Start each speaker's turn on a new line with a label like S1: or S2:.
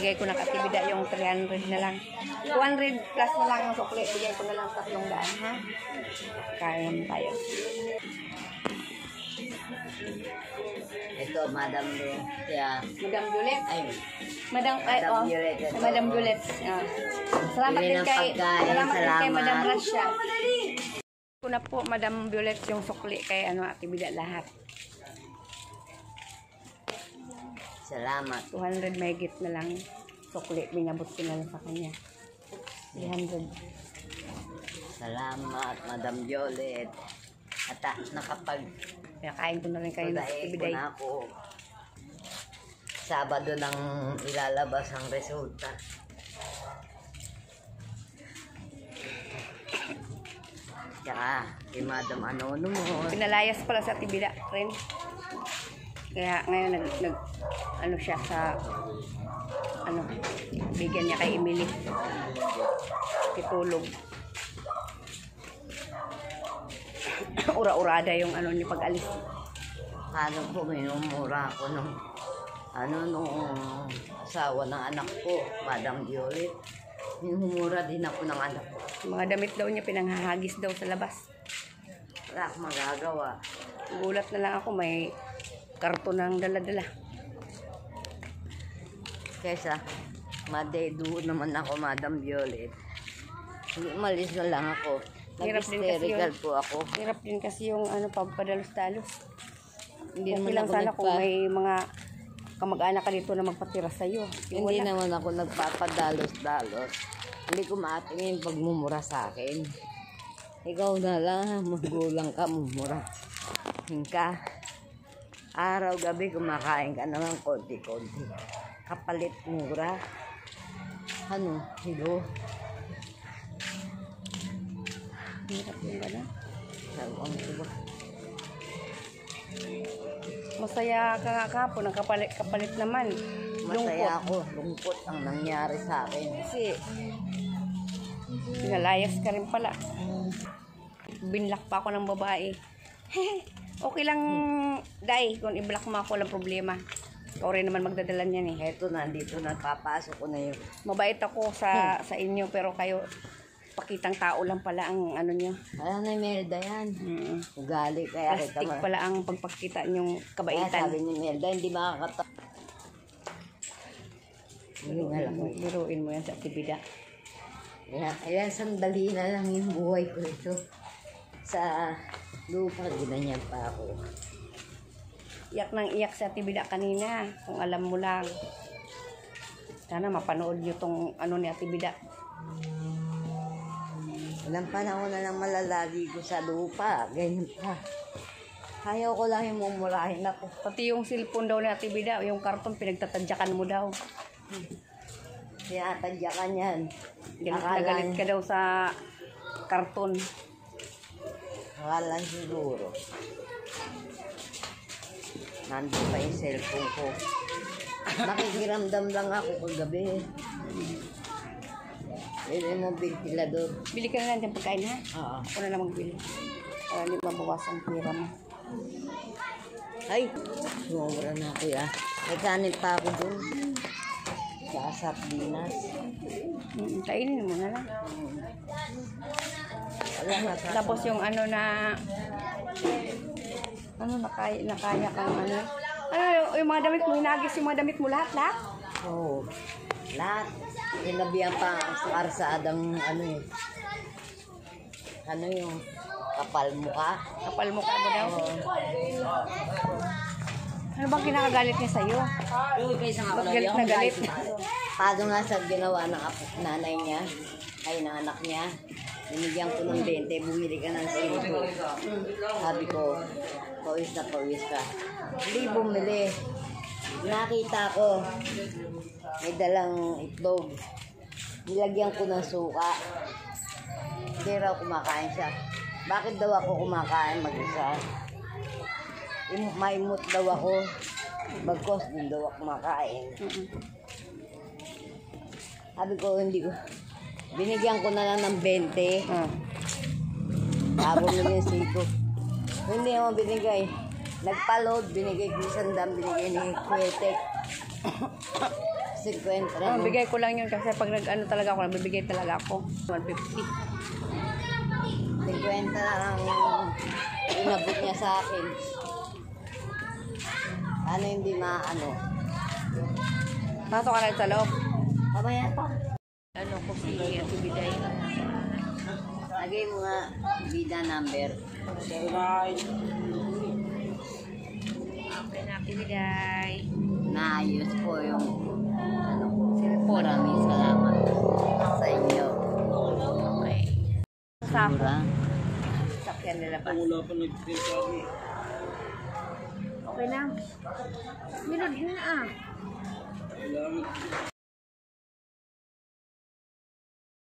S1: bigay ko ng aktibidad yung 300 na lang. 200 plus na lang ang sukli. Bigay ko na lang 300, ha? Kaya naman tayo.
S2: Ito, Madam Lucia.
S1: Madam Juliet.
S2: Ay,
S1: Madam
S2: Juliet.
S1: Madam Juliet. Salamat din kay Madam Rasha. Ko na po, Madam Violet, yung sukli kay aktibidad lahat.
S2: Salamat.
S1: 200 mahigit na lang sukli. Binabot ko na lang sa kanya. 300.
S2: Salamat, Madam Violet. At
S1: Kain ko na rin kayo ng aktibidad.
S2: na ako. Sabado nang ilalabas ang resulta. Tsaka, kay Madam Anono mo.
S1: Pinalayas pala sa aktibidad rin. Kaya ngayon ano siya sa bigyan niya kay Emily. Kitulog. Ura-urada yung niya pag-alis.
S2: Paano po minumura ako nung asawa ng anak ko, Madam Violet. Minumura din ako ng anak ko.
S1: Mga damit daw niya pinanghahagis daw sa labas.
S2: Wala akong magagawa.
S1: Gulat na lang ako, may karton ng dala-dala.
S2: Kesa, doon naman ako, Madam Violet. Umalis na lang ako. Nag-hysterical po ako.
S1: Hirap din kasi yung pagpadalos-dalos.
S2: Hindi
S1: okay
S2: naman
S1: lang
S2: ako
S1: sana kung may mga kamag-anak ka dito na magpatira sa'yo.
S2: Hindi naman ako nagpapadalos-dalos. Hindi ko maatingin pagmumura sa akin. Ikaw na lang, magulang ka, mumura. Hinka. Araw-gabi kumakain ka naman konti-konti. Kapalit mura. Higo.
S1: Hirap yung gano'n.
S2: Sawang ko ba?
S1: Masaya ka nga kapon, ang kapalit naman.
S2: Masaya ako, lungkot ang nangyari sa akin.
S1: Kasi, pinalayas ka rin pala. Binlock pa ako ng babae. Okay lang, Day, kung i-block mo ako, walang problema. Ikaw rin naman magdadala niyan eh.
S2: Eto, nandito na, papasok ko na yun.
S1: Mabait ako sa inyo, pero kayo, pakitang tao lang pala ang niyo.
S2: Alam na, Imelda yan. Ugali, kaya kita
S1: Plastic pala ang pagpakita niyong kabaitan.
S2: Kaya sabi ni Imelda, hindi makakata.
S1: Biruin mo yan sa aktibidad.
S2: Ayan, sandali na lang yung buhay ko ito. Sa lupa, ginanyan pa ako.
S1: Iyak nang iyak sa aktibidad kanina, kung alam mo lang. Sana mapanood niyo tong ni aktibidad.
S2: Walang panahon na lang malalagi ko sa lupa. Ganyan pa. Ayaw ko lang yung mumurahin ako.
S1: Pati yung cellphone daw na aktibidad, yung karton pinagtatadyakan mo daw.
S2: Tinatadyakan yan.
S1: Nagalit ka daw sa karton.
S2: Akala siguro. Nandun pa yung cellphone ko. Nakikiramdam lang ako kagabi. Bili mo ventilador.
S1: Bili ka na lang dyan pagkain, ha?
S2: Oo.
S1: Ako na lang magbili. Para hindi mabawasan pera mo.
S2: Ay, sumura na ako ya. May kanin pa ako doon. Sa sardinas.
S1: Kainin mo na lang. Tapos yung nakaya kang yung mga damit mo, hinagis yung mga damit mo lahat?
S2: Oo. Lahat. Sinabihan pa sa karsadang yung kapal mukha.
S1: Kapal mukha mo daw? Ano bang kinakagalit niya sa'yo? Ba't galit na galit?
S2: Paano nga sa ginawa ng nanay niya, ay ng anak niya, binigyan ko ng 20, bumili ka ng 5. Sabi ko, pawis na pawis ka. Hindi bumili. Nakita ko, may dalang itlog. Nilagyan ko ng suka. Hindi raw kumakain siya. Bakit daw ako kumakain mag-isa? Maimot daw ako. Bagkos din daw ako kumakain. Sabi ko, hindi ko. Binigyan ko na lang ng 20. Tapos bumili yung 5. Hindi mo binigay. Nagpaload, binigay ko 100, binigay ni Kuetek. 50 rin.
S1: Bigay ko lang yun kasi pag nag-ano talaga ako, nabibigay talaga ako. 150.
S2: 50 na lang yung inabot niya sa akin. Ano hindi maano?
S1: Pasok ka na sa loob.
S2: Kamaya pa.
S1: Ano ko si Biday.
S2: Lagay mo nga bida number.
S1: Okay na, Biday.
S2: Naayos po yung ano ko.
S1: Cellphone.
S2: Maraming salamat sa inyo.
S1: Okay. Sa
S2: Mura.
S1: sakyan nila pa. Okay na. Minod na